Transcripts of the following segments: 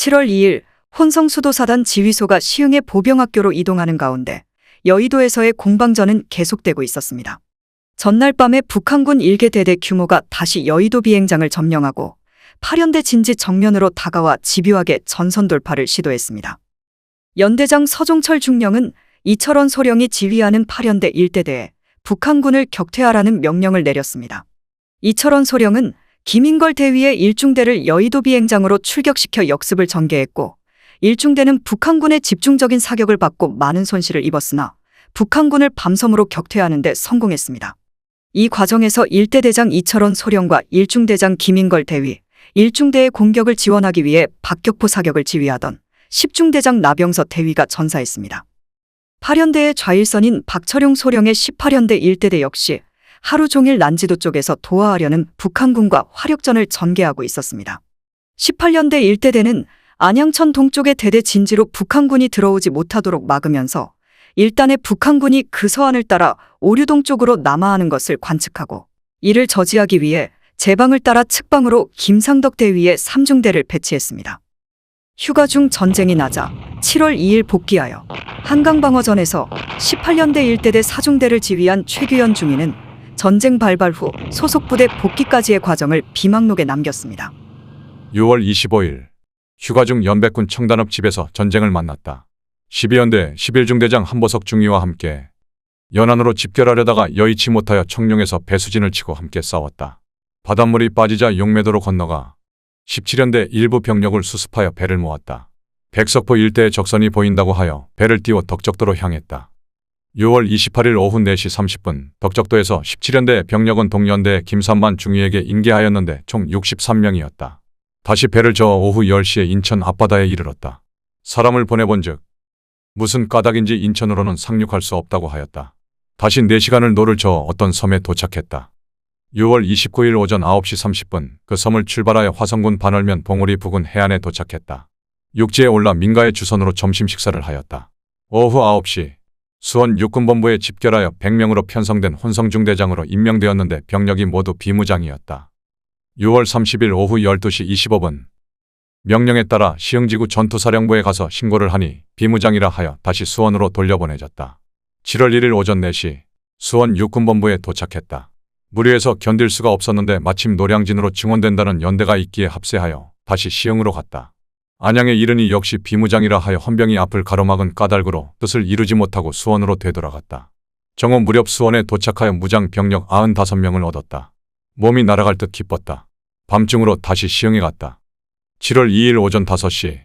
7월 2일 혼성수도사단 지휘소가 시흥의 보병학교로 이동하는 가운데 여의도에서의 공방전은 계속되고 있었습니다. 전날 밤에 북한군 1개 대대 규모가 다시 여의도 비행장을 점령하고 8연대 진지 정면으로 다가와 집요하게 전선 돌파를 시도했습니다. 연대장 서종철 중령은 이철원 소령이 지휘하는 8연대 1대대에 북한군을 격퇴하라는 명령을 내렸습니다. 이철원 소령은 김인걸 대위의 1중대를 여의도 비행장으로 출격시켜 역습을 전개했고 1중대는 북한군의 집중적인 사격을 받고 많은 손실을 입었으나 북한군을 밤섬으로 격퇴하는 데 성공했습니다. 이 과정에서 1대 대장 이철원 소령과 1중대장 김인걸 대위, 1중대의 공격을 지원하기 위해 박격포 사격을 지휘하던 10중대장 나병서 대위가 전사했습니다. 8연대의 좌일선인 박철용 소령의 18연대 1대대 역시 하루 종일 난지도 쪽에서 도하하려는 북한군과 화력전을 전개하고 있었습니다. 18연대 1대대는 안양천 동쪽의 대대 진지로 북한군이 들어오지 못하도록 막으면서 일단의 북한군이 그 서안을 따라 오류동 쪽으로 남하하는 것을 관측하고 이를 저지하기 위해 제방을 따라 측방으로 김상덕 대위의 3중대를 배치했습니다. 휴가 중 전쟁이 나자 7월 2일 복귀하여 한강방어전에서 18연대 1대대 4중대를 지휘한 최규현 중위는 전쟁 발발 후 소속 부대 복귀까지의 과정을 비망록에 남겼습니다. 6월 25일 휴가 중 연백군 청단읍 집에서 전쟁을 만났다. 12연대 11중대장 한보석 중위와 함께 연안으로 집결하려다가 여의치 못하여 청룡에서 배수진을 치고 함께 싸웠다. 바닷물이 빠지자 용매도로 건너가 17연대 일부 병력을 수습하여 배를 모았다. 백석포 일대의 적선이 보인다고 하여 배를 띄워 덕적도로 향했다. 6월 28일 오후 4시 30분 덕적도에서 17연대 병력은 동연대 김삼만 중위에게 인계하였는데 총 63명이었다. 다시 배를 저어 오후 10시에 인천 앞바다에 이르렀다. 사람을 보내본즉 무슨 까닭인지 인천으로는 상륙할 수 없다고 하였다. 다시 4시간을 노를 저어 어떤 섬에 도착했다. 6월 29일 오전 9시 30분 그 섬을 출발하여 화성군 반월면 봉우리 부근 해안에 도착했다. 육지에 올라 민가의 주선으로 점심 식사를 하였다. 오후 9시 수원 육군본부에 집결하여 100명으로 편성된 혼성중대장으로 임명되었는데 병력이 모두 비무장이었다. 6월 30일 오후 12시 25분 명령에 따라 시흥지구 전투사령부에 가서 신고를 하니 비무장이라 하여 다시 수원으로 돌려보내졌다. 7월 1일 오전 4시 수원 육군본부에 도착했다. 무리해서 견딜 수가 없었는데 마침 노량진으로 증원된다는 연대가 있기에 합세하여 다시 시흥으로 갔다. 안양에 이르니 역시 비무장이라 하여 헌병이 앞을 가로막은 까닭으로 뜻을 이루지 못하고 수원으로 되돌아갔다. 정오 무렵 수원에 도착하여 무장 병력 95명을 얻었다. 몸이 날아갈 듯 기뻤다. 밤중으로 다시 시흥에 갔다. 7월 2일 오전 5시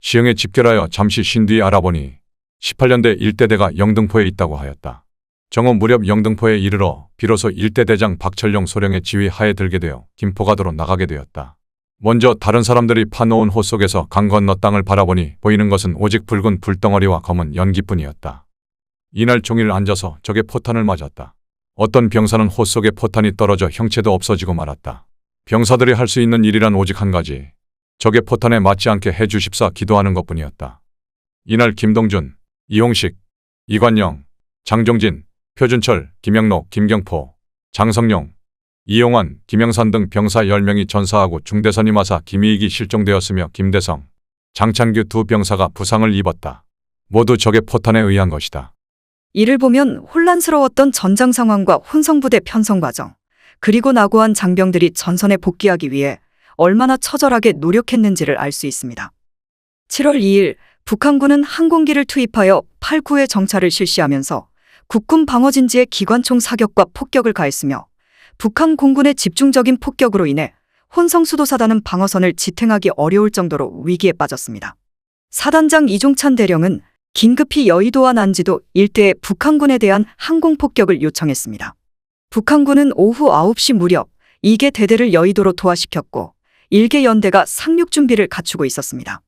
시흥에 집결하여 잠시 쉰 뒤 알아보니 18연대 1대대가 영등포에 있다고 하였다. 정오 무렵 영등포에 이르러 비로소 1대 대장 박철용 소령의 지휘 하에 들게 되어 김포가도로 나가게 되었다. 먼저 다른 사람들이 파놓은 호 속에서 강 건너 땅을 바라보니 보이는 것은 오직 붉은 불덩어리와 검은 연기뿐이었다. 이날 종일 앉아서 적의 포탄을 맞았다. 어떤 병사는 호 속에 포탄이 떨어져 형체도 없어지고 말았다. 병사들이 할 수 있는 일이란 오직 한 가지, 적의 포탄에 맞지 않게 해주십사 기도하는 것뿐이었다. 이날 김동준, 이홍식, 이관영, 장종진, 표준철, 김영록, 김경포, 장성용, 이용환, 김영산 등 병사 10명이 전사하고 중대선임 하사 김희익이 실종되었으며 김대성, 장찬규 두 병사가 부상을 입었다. 모두 적의 포탄에 의한 것이다. 이를 보면 혼란스러웠던 전장 상황과 혼성부대 편성 과정, 그리고 낙오한 장병들이 전선에 복귀하기 위해 얼마나 처절하게 노력했는지를 알 수 있습니다. 7월 2일 북한군은 항공기를 투입하여 8구의 정찰을 실시하면서 국군 방어진지의 기관총 사격과 폭격을 가했으며 북한 공군의 집중적인 폭격으로 인해 혼성수도사단은 방어선을 지탱하기 어려울 정도로 위기에 빠졌습니다. 사단장 이종찬 대령은 긴급히 여의도와 난지도 일대의 북한군에 대한 항공폭격을 요청했습니다. 북한군은 오후 9시 무렵 2개 대대를 여의도로 도하시켰고 1개 연대가 상륙 준비를 갖추고 있었습니다.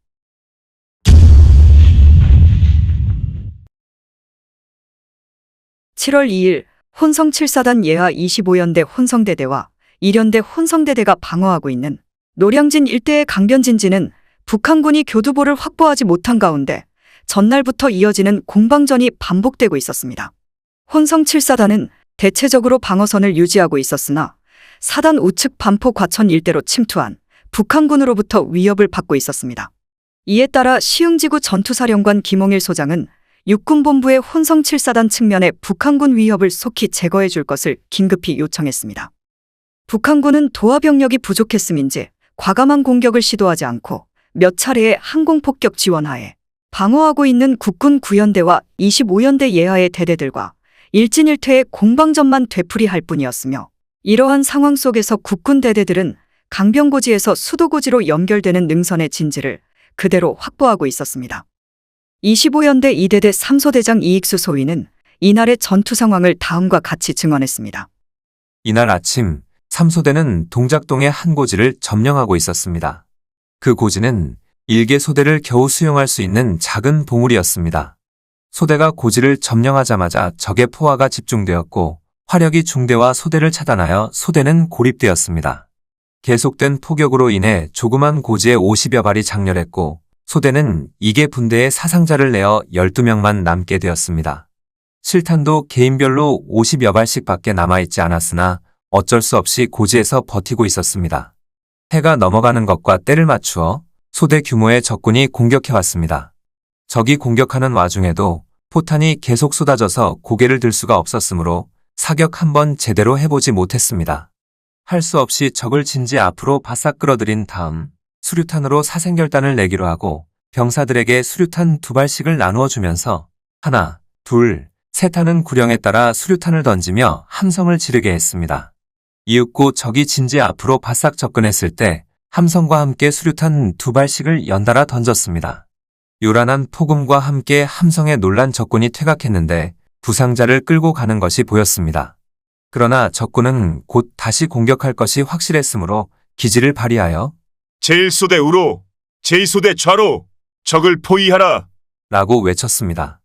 (7월 2일) 혼성 7사단 예하 25연대 혼성대대와 1연대 혼성대대가 방어하고 있는 노량진 일대의 강변진지는 북한군이 교두보를 확보하지 못한 가운데 전날부터 이어지는 공방전이 반복되고 있었습니다. 혼성 7사단은 대체적으로 방어선을 유지하고 있었으나 사단 우측 반포 과천 일대로 침투한 북한군으로부터 위협을 받고 있었습니다. 이에 따라 시흥지구 전투사령관 김홍일 소장은 육군본부의 혼성 7사단 측면에 북한군 위협을 속히 제거해 줄 것을 긴급히 요청했습니다. 북한군은 도하 병력이 부족했음인지 과감한 공격을 시도하지 않고 몇 차례의 항공폭격 지원하에 방어하고 있는 국군 9연대와 25연대 예하의 대대들과 일진일퇴의 공방전만 되풀이할 뿐이었으며, 이러한 상황 속에서 국군 대대들은 강병고지에서 수도고지로 연결되는 능선의 진지를 그대로 확보하고 있었습니다. 25연대 2대대 3소대장 이익수 소위는 이날의 전투 상황을 다음과 같이 증언했습니다. 이날 아침 3소대는 동작동의 한 고지를 점령하고 있었습니다. 그 고지는 일개 소대를 겨우 수용할 수 있는 작은 봉우리였습니다. 소대가 고지를 점령하자마자 적의 포화가 집중되었고 화력이 중대와 소대를 차단하여 소대는 고립되었습니다. 계속된 포격으로 인해 조그만 고지에 50여 발이 장렬했고 소대는 2개 분대의 사상자를 내어 12명만 남게 되었습니다. 실탄도 개인별로 50여 발씩 밖에 남아있지 않았으나 어쩔 수 없이 고지에서 버티고 있었습니다. 해가 넘어가는 것과 때를 맞추어 소대 규모의 적군이 공격해왔습니다. 적이 공격하는 와중에도 포탄이 계속 쏟아져서 고개를 들 수가 없었으므로 사격 한번 제대로 해보지 못했습니다. 할 수 없이 적을 진지 앞으로 바싹 끌어들인 다음 수류탄으로 사생결단을 내기로 하고 병사들에게 수류탄 2발씩을 나누어 주면서 하나, 둘, 셋 하는 구령에 따라 수류탄을 던지며 함성을 지르게 했습니다. 이윽고 적이 진지 앞으로 바싹 접근했을 때 함성과 함께 수류탄 2발씩을 연달아 던졌습니다. 요란한 폭음과 함께 함성에 놀란 적군이 퇴각했는데 부상자를 끌고 가는 것이 보였습니다. 그러나 적군은 곧 다시 공격할 것이 확실했으므로 기지를 발휘하여 제1소대 우로, 제2소대 좌로, 적을 포위하라! 라고 외쳤습니다.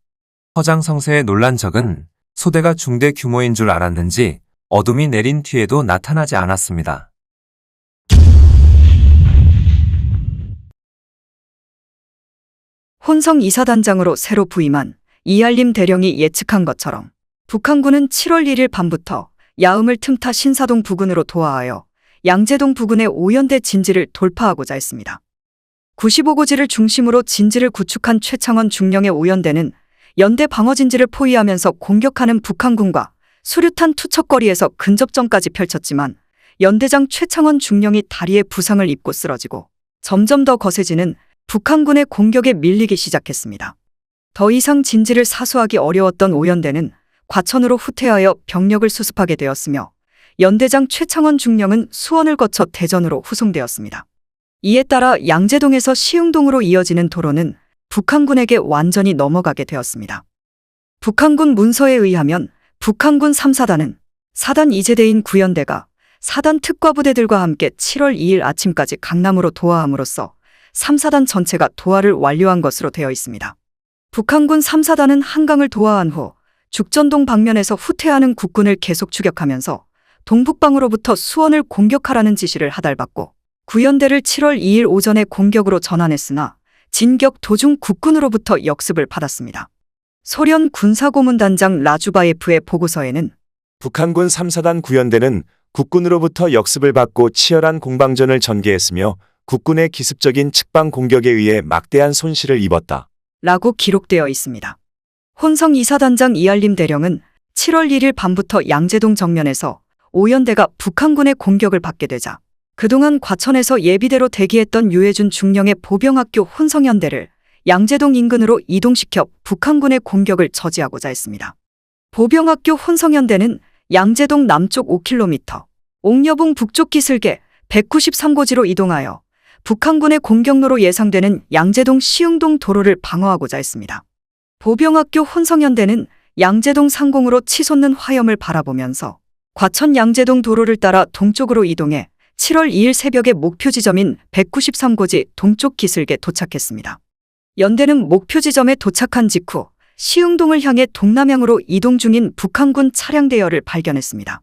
허장성세에 놀란 적은 소대가 중대 규모인 줄 알았는지 어둠이 내린 뒤에도 나타나지 않았습니다. 혼성 2사단장으로 새로 부임한 이알림 대령이 예측한 것처럼 북한군은 7월 1일 밤부터 야음을 틈타 신사동 부근으로 도하하여 양재동 부근의 5연대 진지를 돌파하고자 했습니다. 95고지를 중심으로 진지를 구축한 최창원 중령의 5연대는 연대 방어 진지를 포위하면서 공격하는 북한군과 수류탄 투척거리에서 근접전까지 펼쳤지만 연대장 최창원 중령이 다리에 부상을 입고 쓰러지고 점점 더 거세지는 북한군의 공격에 밀리기 시작했습니다. 더 이상 진지를 사수하기 어려웠던 5연대는 과천으로 후퇴하여 병력을 수습하게 되었으며 연대장 최창원 중령은 수원을 거쳐 대전으로 후송되었습니다. 이에 따라 양재동에서 시흥동으로 이어지는 도로는 북한군에게 완전히 넘어가게 되었습니다. 북한군 문서에 의하면 북한군 3사단은 사단 이제대인 9연대가 사단 특과부대들과 함께 7월 2일 아침까지 강남으로 도하함으로써 3사단 전체가 도하를 완료한 것으로 되어 있습니다. 북한군 3사단은 한강을 도하한 후 죽전동 방면에서 후퇴하는 국군을 계속 추격하면서 동북방으로부터 수원을 공격하라는 지시를 하달받고 9연대를 7월 2일 오전에 공격으로 전환했으나 진격 도중 국군으로부터 역습을 받았습니다. 소련 군사고문단장 라주바예프의 보고서에는 북한군 3사단 9연대는 국군으로부터 역습을 받고 치열한 공방전을 전개했으며 국군의 기습적인 측방 공격에 의해 막대한 손실을 입었다. 라고 기록되어 있습니다. 혼성 2사단장 이알림 대령은 7월 1일 밤부터 양재동 정면에서 5연대가 북한군의 공격을 받게 되자 그동안 과천에서 예비대로 대기했던 유해준 중령의 보병학교 혼성연대를 양재동 인근으로 이동시켜 북한군의 공격을 저지하고자 했습니다. 보병학교 혼성연대는 양재동 남쪽 5km, 옥녀봉 북쪽 기슭에 193고지로 이동하여 북한군의 공격로로 예상되는 양재동 시흥동 도로를 방어하고자 했습니다. 보병학교 혼성연대는 양재동 상공으로 치솟는 화염을 바라보면서 과천 양재동 도로를 따라 동쪽으로 이동해 7월 2일 새벽에 목표 지점인 193고지 동쪽 기슭에 도착했습니다. 연대는 목표 지점에 도착한 직후 시흥동을 향해 동남향으로 이동 중인 북한군 차량 대열을 발견했습니다.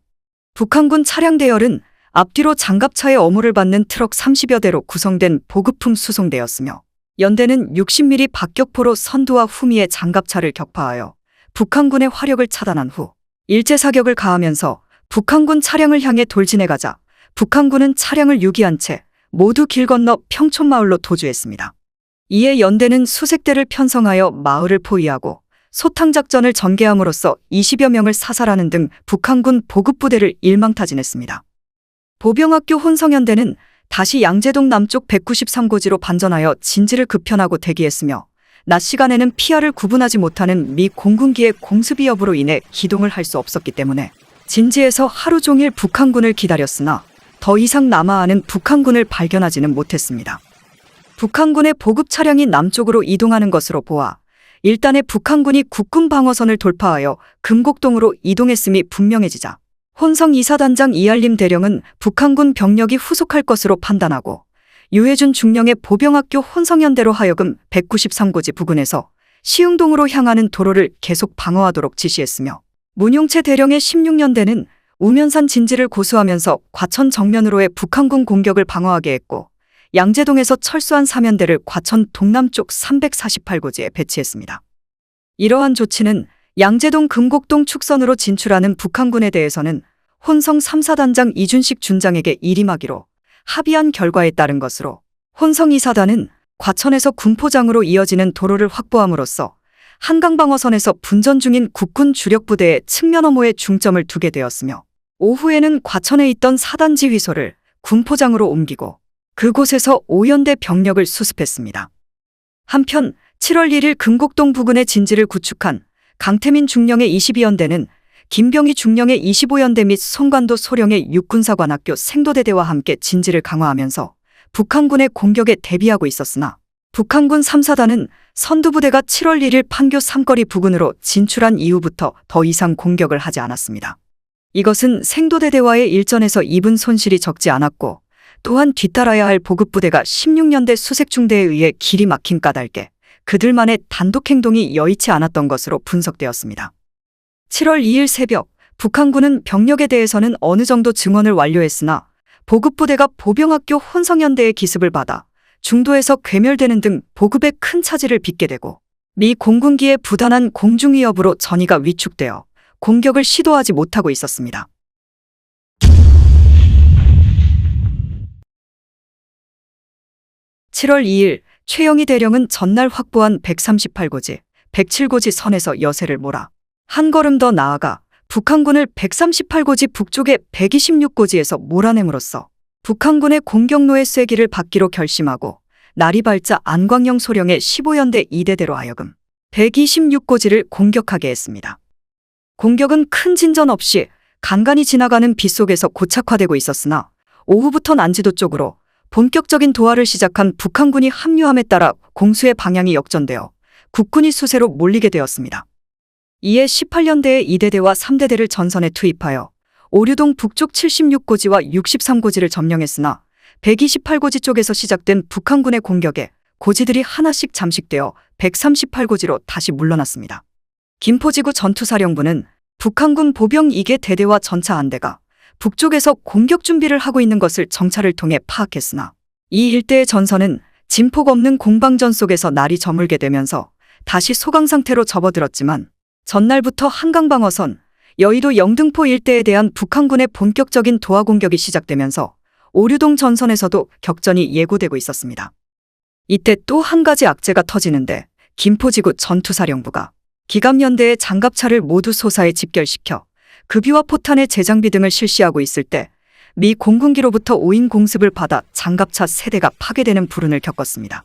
북한군 차량 대열은 앞뒤로 장갑차의 어무를 받는 트럭 30여 대로 구성된 보급품 수송대였으며 연대는 60mm 박격포로 선두와 후미의 장갑차를 격파하여 북한군의 화력을 차단한 후 일제 사격을 가하면서 북한군 차량을 향해 돌진해가자 북한군은 차량을 유기한 채 모두 길 건너 평촌마을로 도주했습니다. 이에 연대는 수색대를 편성하여 마을을 포위하고 소탕작전을 전개함으로써 20여 명을 사살하는 등 북한군 보급부대를 일망타진했습니다. 보병학교 혼성연대는 다시 양재동 남쪽 193고지로 반전하여 진지를 급편하고 대기했으며 낮 시간에는 피하를 구분하지 못하는 미 공군기의 공습 위협으로 인해 기동을 할 수 없었기 때문에 진지에서 하루 종일 북한군을 기다렸으나 더 이상 남아하는 북한군을 발견하지는 못했습니다. 북한군의 보급 차량이 남쪽으로 이동하는 것으로 보아 일단의 북한군이 국군 방어선을 돌파하여 금곡동으로 이동했음이 분명해지자 혼성 2사단장 이알림 대령은 북한군 병력이 후속할 것으로 판단하고 유해준 중령의 보병학교 혼성연대로 하여금 193고지 부근에서 시흥동으로 향하는 도로를 계속 방어하도록 지시했으며 문용채 대령의 16년대는 우면산 진지를 고수하면서 과천 정면으로의 북한군 공격을 방어하게 했고 양재동에서 철수한 사면대를 과천 동남쪽 348고지에 배치했습니다. 이러한 조치는 양재동 금곡동 축선으로 진출하는 북한군에 대해서는 혼성 3사단장 이준식 준장에게 일임하기로 합의한 결과에 따른 것으로 혼성 2사단은 과천에서 군포장으로 이어지는 도로를 확보함으로써 한강방어선에서 분전 중인 국군 주력부대의 측면 어모에 중점을 두게 되었으며 오후에는 과천에 있던 사단 지휘소를 군포장으로 옮기고 그곳에서 오연대 병력을 수습했습니다. 한편 7월 1일 금곡동 부근의 진지를 구축한 강태민 중령의 22연대는 김병희 중령의 25연대 및 송관도 소령의 육군사관학교 생도대대와 함께 진지를 강화하면서 북한군의 공격에 대비하고 있었으나 북한군 3사단은 선두부대가 7월 1일 판교 삼거리 부근으로 진출한 이후부터 더 이상 공격을 하지 않았습니다. 이것은 생도대대와의 일전에서 입은 손실이 적지 않았고 또한 뒤따라야 할 보급부대가 16년대 수색중대에 의해 길이 막힌 까닭에 그들만의 단독 행동이 여의치 않았던 것으로 분석되었습니다. 7월 2일 새벽 북한군은 병력에 대해서는 어느 정도 증원을 완료했으나 보급부대가 보병학교 혼성연대의 기습을 받아 중도에서 괴멸되는 등 보급에 큰 차질을 빚게 되고 미 공군기의 부단한 공중위협으로 전위가 위축되어 공격을 시도하지 못하고 있었습니다. (7월 2일) 최영희 대령은 전날 확보한 138고지, 107고지 선에서 여세를 몰아 한 걸음 더 나아가 북한군을 138고지 북쪽의 126고지에서 몰아냄으로써 북한군의 공격로의 쐐기를 받기로 결심하고 날이 밝자 안광영 소령의 15연대 2대대로 하여금 126고지를 공격하게 했습니다. 공격은 큰 진전 없이 간간히 지나가는 빗속에서 고착화되고 있었으나 오후부터 난지도 쪽으로 본격적인 도하를 시작한 북한군이 합류함에 따라 공수의 방향이 역전되어 국군이 수세로 몰리게 되었습니다. 이에 18년대의 2대대와 3대대를 전선에 투입하여 오류동 북쪽 76고지와 63고지를 점령했으나 128고지 쪽에서 시작된 북한군의 공격에 고지들이 하나씩 잠식되어 138고지로 다시 물러났습니다. 김포지구 전투사령부는 북한군 보병 2개 대대와 전차 안대가 북쪽에서 공격 준비를 하고 있는 것을 정찰을 통해 파악했으나 이 일대의 전선은 진폭 없는 공방전 속에서 날이 저물게 되면서 다시 소강 상태로 접어들었지만 전날부터 한강방어선, 여의도 영등포 일대에 대한 북한군의 본격적인 도하 공격이 시작되면서 오류동 전선에서도 격전이 예고되고 있었습니다. 이때 또 한 가지 악재가 터지는데 김포지구 전투사령부가 기갑연대의 장갑차를 모두 소사에 집결시켜 급유와 포탄의 재장비 등을 실시하고 있을 때 미 공군기로부터 오인 공습을 받아 장갑차 세대가 파괴되는 불운을 겪었습니다.